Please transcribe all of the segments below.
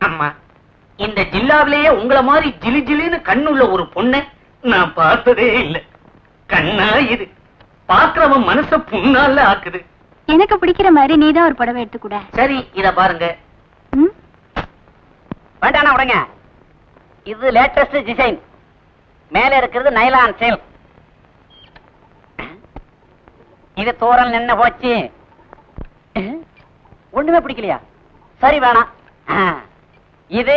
அம்மா, இந்த ஜில்லாவிலேயே உங்கள மாதிரி ஜிலி ஜிலின்னு கண்ணுள்ள ஒரு பொண்ணை நான் பார்த்ததே இல்லை. கண்ணா இது பாக்குறவன் மனச புண்ணால ஆக்குது. எனக்கு பிடிக்கிற மாதிரி நீதான் ஒரு புடவை எடுத்துக்கூட. சரி, இத பாருங்க. வேண்டாண்ணா உடங்க. இது லேட்டஸ்ட் டிசைன். மேல இருக்கிறது நைலான் சேல். இது தோரல் நின்ன போச்சு. ஒண்ணுமே பிடிக்கலையா? சரி வேணாம். இது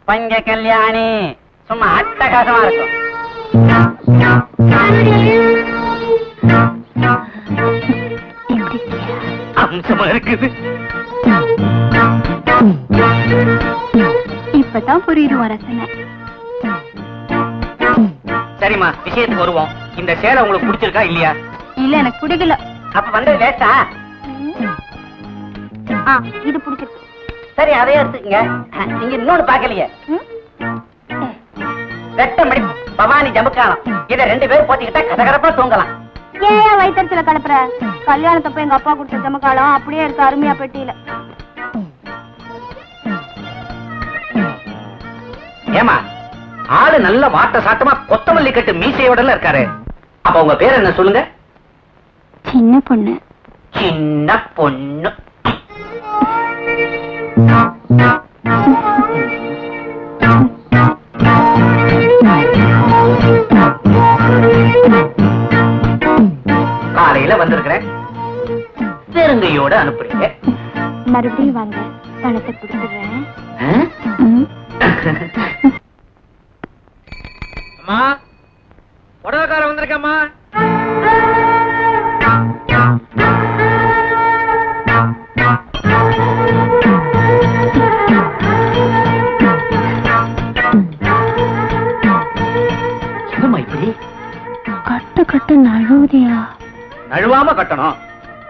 பஞ்ச கல்யாணி. சும்மா அட்டகாசமா இருக்கும். அம்சமா இருக்குது. இப்பதான் புரியுது ரசனை. சரிம்மா, விஷயத்துக்கு வருவோம். இந்த சேலை உங்களுக்கு பிடிச்சிருக்கா இல்லையா? இல்ல, எனக்கு பிடிக்கல. அப்ப வந்தது லேட்டா? இது பிடிச்சிருக்கு. சரி, அதையே எடுத்துக்கங்க. நீங்க இன்னொன்னு பாக்கலையே. வெட்டமடி பவானி ஜமுக்காலம். இதை 2 பேரும் போத்திக்கிட்டா கதகரப்பா தூங்கலாம். ஏன் வயிற்றுல கலப்புற? கல்யாணத்தப்ப எங்க அப்பா கொடுத்த ஜமுக்காலம் அப்படியே இருக்கு அருமையா பெட்டியில. ஏமா, ஆளு நல்ல வாட்ட சாட்டமா கொத்தமல்லி கட்டு மீசையோட இருக்காரு. அப்ப உங்க பேர் என்ன சொல்லுங்க? சின்ன பொண்ணு. சின்ன பொண்ணு. காலையில வந்திருக்கிறேன், பெருங்கையோட அனுப்புறீங்க. மறுபடியும் வாங்க, பணத்தை கொடுத்துடுறேன். அம்மா, புடவைக்கார வந்திருக்கம்மா. இப்படி கட்டு கட்டு நழுவுதியா? நழுவாம கட்டணும்.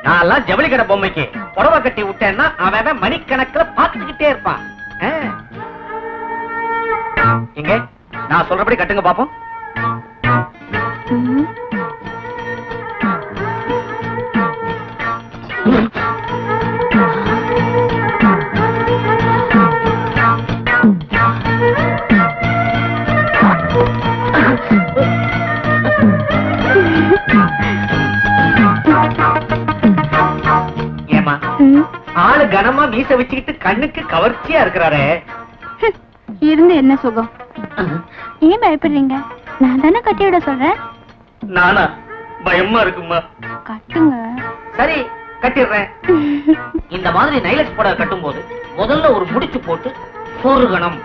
நான் எல்லாம் ஜவுளி கடை பொம்மைக்கு புடவை கட்டி விட்டேன்னா அவன் மணிக்கணக்கில் பார்த்துக்கிட்டே இருப்பான். இங்க நான் சொல்றபடி கட்டுங்க பாப்போம். ஏமா, ஆளு கனமா மீச வச்சுக்கிட்டு கண்ணுக்கு கவர்ச்சியா இருக்கிறாரே. இருந்து என்ன சுகம்? ஏன் பயப்படுறீங்க? நான் தானே கட்டி விட சொல்றேன். நானா? பயமா இருக்குமா? கட்டுங்க. சரி, கட்டிடுறேன். இந்த மாதிரி நைலக்ஸ் புடவை கட்டும் போது முதல்ல ஒரு முடிச்சு போட்டு சொருகணும்.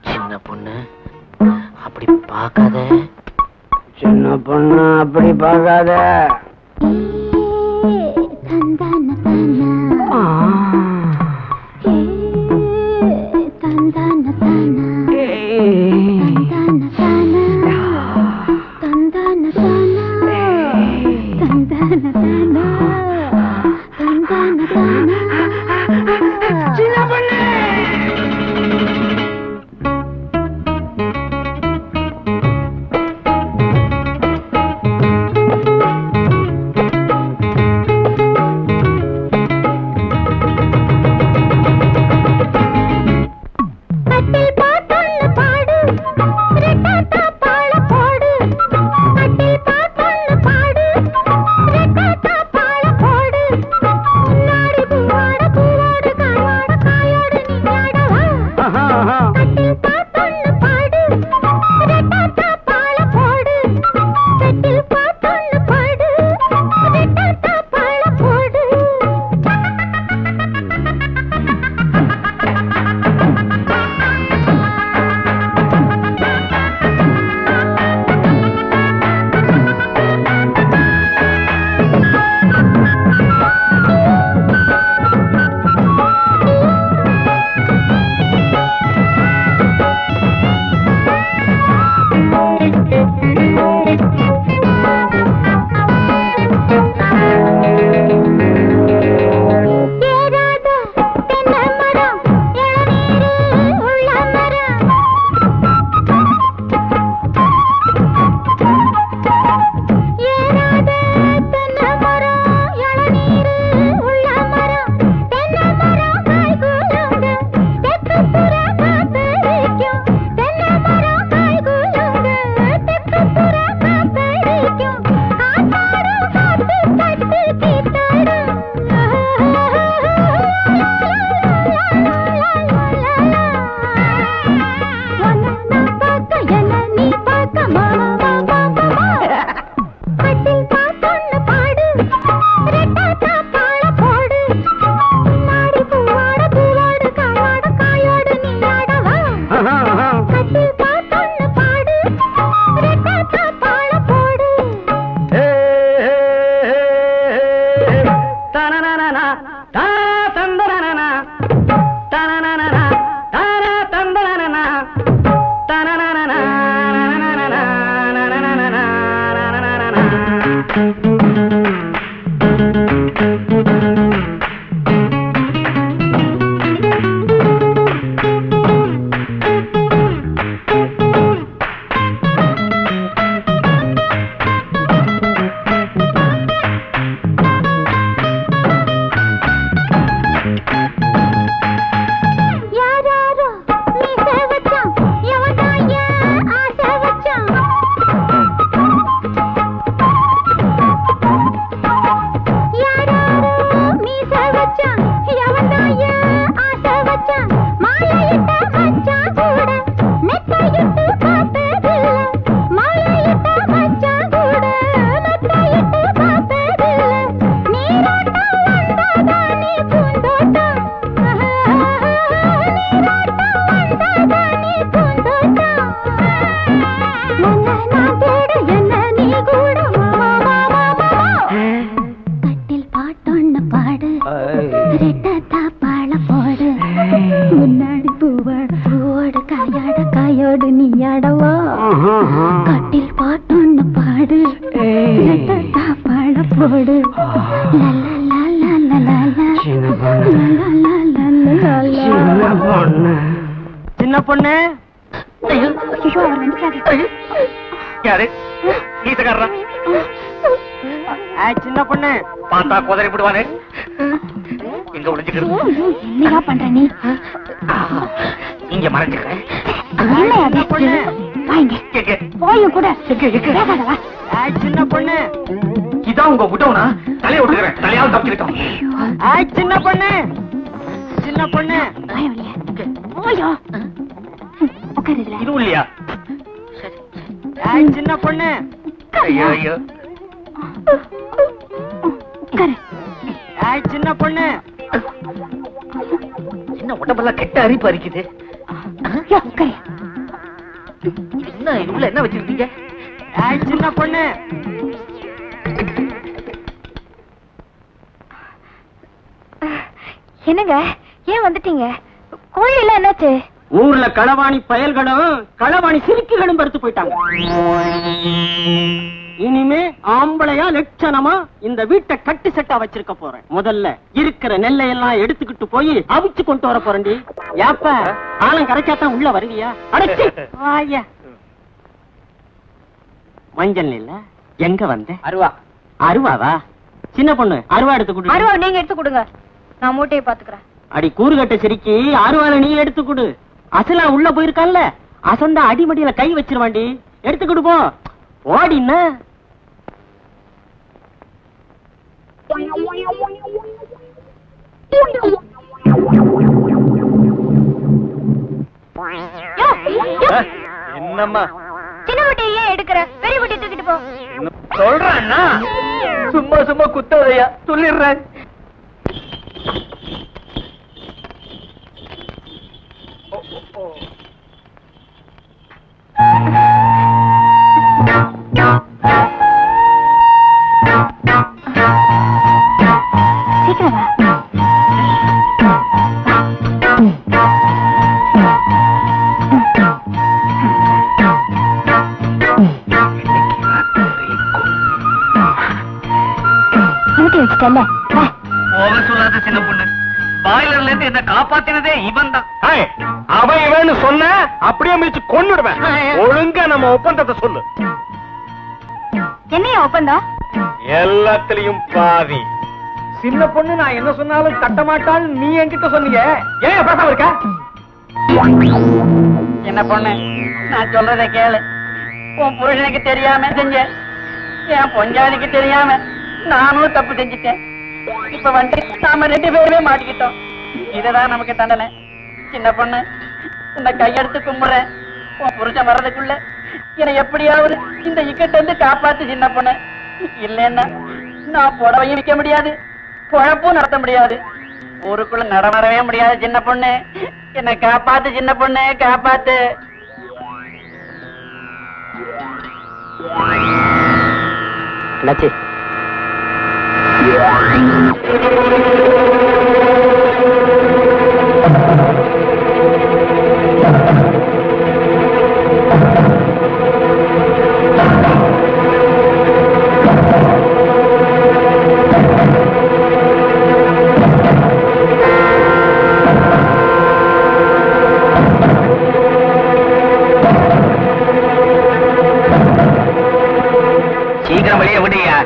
சின்ன பொண்ணு அப்படி பார்க்காத. சின்ன பொண்ணு அப்படி பார்க்காத. சின்ன பொண்ணு யாரு சின்ன பொண்ணு பார்த்தா குதிரை விடுவானே எங்க ஒளிஞ்சுக்கிறது என்னையா பண்ற நீ இங்க மறைஞ்சுக்கிறேன் போயும் கூட சின்ன பொண்ணு இதான் உங்க விட்டவனா தலையை விட்டுக்கிறேன் தலையாவது தப்பிக்கிட்டோம் சின்ன பொண்ணு சின்ன பொண்ணு போயோ உட்காருல இது இல்லையா சின்ன பொண்ணு ஐயோ ஐயோ சின்ன பொண்ணு என்ன உடம்பெல்லாம் கெட்ட அரிப்பு அரிக்குது என்ன இதுல என்ன வச்சிருக்கீங்க சின்ன பொண்ணு என்னங்க ஏன் வந்துட்டீங்க கோழி எல்லாம் என்னாச்சு ஊர்ல களவாணி பயல்களும் களவாணி சிரிக்குகளும் படுத்து போயிட்டாங்க இனிமே ஆம்பளையா லட்சணமா இந்த வீட்டை கட்டு செட்டா வச்சிருக்க போறேன் முதல்ல இருக்கிற நெல்லை எல்லாம் எடுத்துக்கிட்டு போய் அவிச்சு கொண்டு வர போறேன்டி யாப்ப ஆளும் கரைச்சாத்தான் உள்ள வருவியா அடைச்சி வாயா மஞ்சள் இல்ல எங்க வந்த அருவா அருவாவா சின்ன பொண்ணு அருவா எடுத்து கொடு அருவா நீங்க எடுத்து கொடுங்க நான் மூட்டையை பாத்துக்கிறேன் அடி கூறுகட்ட சிரிக்கி அருவால நீ எடுத்து கொடு அசலா உள்ள போயிருக்கான்ல அசந்தா அடிமடியில கை வச்சிருவாண்டி எடுத்து கொடுப்போம் ஓடினா என்னம்மா சின்ன மூட்டையை ஏன் எடுக்கிற பெரிய மூட்டை தூக்கிட்டு போ சொல்றேன்னா சும்மா சும்மா குத்தாதையா சொல்லிடுறேன் போக சொல்லாத சின்ன பொண்ணு பாய்லர்ல இருந்து என்ன காப்பாத்தினதே இவன் தான் அவன் இவன்னு சொன்ன அப்படியே மிதிச்சு கொன்னுடுவேன் ஒழுங்கா நம்ம ஒப்பந்தத்தை சொல்லு என்னையா ஒப்பந்தம் எல்லாத்திலையும் பாதி சின்ன பொண்ணு நான் என்ன சொன்னாலும் தட்ட மாட்டான்னு நீ என்கிட்ட சொன்னீங்க ஏன் பேசாம இருக்க சின்ன பொண்ணு நான் சொல்றதை கேளு உன் புருஷனுக்கு தெரியாம செஞ்ச என் பொஞ்சாதிக்கு தெரியாம நானும் தப்பு செஞ்சுட்டேன் இப்ப வந்து நாம 2 பேருமே மாட்டிக்கிட்டோம் இதுதான் நமக்கு தண்டனை சின்ன பொண்ணு உன்னை கையெடுத்து கும்பிடுறேன் உன் புருஷன் வர்றதுக்குள்ள என்னை எப்படியாவது இந்த இக்கட்ட இருந்து காப்பாத்து சின்ன பொண்ணு இல்லைன்னா நான் புடவையும் விற்க முடியாது குழப்பும் நடத்த முடியாது ஊருக்குள்ள நடமாடவே முடியாது சின்ன பொண்ணு என்னை காப்பாத்து சின்ன பொண்ணு காப்பாத்து லட்சி வெளியே விடுயா.